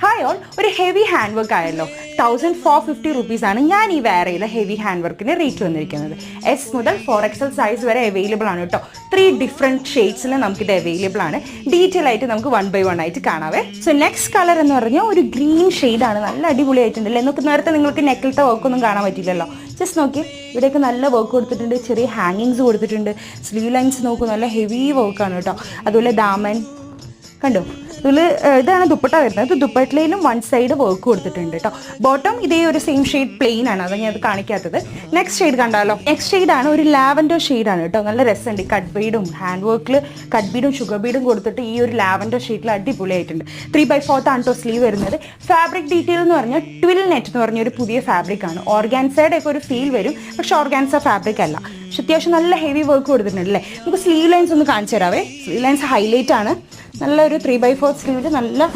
Hi all, ഒരു heavy hand work ആയല്ലോ. 1450 റുപ്പീസാണ് ഞാൻ ഈ വെയർ ചെയ്ത ഹെവി ഹാൻഡ് വർക്കിന് റേറ്റ് വന്നിരിക്കുന്നത്. എസ് മുതൽ 4XL സൈസ് വരെ അവൈലബിൾ ആണ് കേട്ടോ. 3 ഡിഫറെൻറ്റ് ഷെയ്ഡ്സിൽ നമുക്കിത് അവൈലബിൾ ആണ്. ഡീറ്റെയിൽ ആയിട്ട് നമുക്ക് 1 by 1 ആയിട്ട് കാണാവേ. സോ നെക്സ്റ്റ് കളർ എന്ന് പറഞ്ഞാൽ ഒരു ഗ്രീൻ ഷെയ്ഡാണ്. നല്ല അടിപൊളിയായിട്ടുണ്ടല്ലേ. നേരത്തെ നിങ്ങൾക്ക് നെക്കിലത്തെ വർക്കൊന്നും കാണാൻ പറ്റില്ലല്ലോ. ജസ്റ്റ് നോക്കി, ഇവിടെയൊക്കെ നല്ല വർക്ക് കൊടുത്തിട്ടുണ്ട്. ചെറിയ ഹാങ്ങിങ്സ് കൊടുത്തിട്ടുണ്ട്. സ്ലീവ് ലൈൻസ് നോക്കൂ, നല്ല ഹെവി വർക്കാണ് കേട്ടോ. അതുപോലെ ദാമൻ കണ്ടോ, ഇതാണ് ദുപ്പട്ട വരുന്നത്. ദുപ്പട്ടയിലും 1 സൈഡ് വർക്ക് കൊടുത്തിട്ടുണ്ട് കേട്ടോ. ബോട്ടം ഇതേ ഒരു സെയിം ഷെയ്ഡ് പ്ലെയിൻ ആണ്, അതാണ് ഞാൻ അത് കാണിക്കാത്തത്. നെക്സ്റ്റ് ഷെയ്ഡ് കണ്ടാലോ. നെക്സ്റ്റ് ഷെയ്ഡാണ് ഒരു ലാവൻഡർ ഷെയ്ഡാണ് കേട്ടോ. നല്ല രസമുണ്ട്. കട്ട് ബീഡും ഹാൻഡ് വർക്കിൽ കട്ട് ബീഡും ഷുഗർ ബീഡും കൊടുത്തിട്ട് ഈ ഒരു ലാവൻഡർ ഷെയ്ഡിൽ അടിപൊളിയായിട്ടുണ്ട്. 3/4 ആണ് കേട്ടോ സ്ലീവ് വരുന്നത്. ഫാബ്രിക് ഡീറ്റെയിൽ എന്ന് പറഞ്ഞാൽ ട്വിൽ നെറ്റ് എന്ന് പറഞ്ഞ ഒരു പുതിയ ഫാബ്രിക് ആണ്. ഓർഗാൻസയുടെ ഒക്കെ ഒരു ഫീൽ വരും, പക്ഷെ ഓർഗാൻസ ഫാബ്രിക് അല്ല. പക്ഷെ അത്യാവശ്യം നല്ല ഹെവി വർക്ക് കൊടുത്തിട്ടുണ്ട് അല്ലേ. നമുക്ക് സ്ലീവ് ലൈൻസ് ഒന്ന് കാണിച്ചു തരാവേ. സ്ലീവ് ലൈൻസ് ഹൈലൈറ്റ് ആണ്. നല്ലൊരു 3/4 സ്ലീവിൽ നല്ല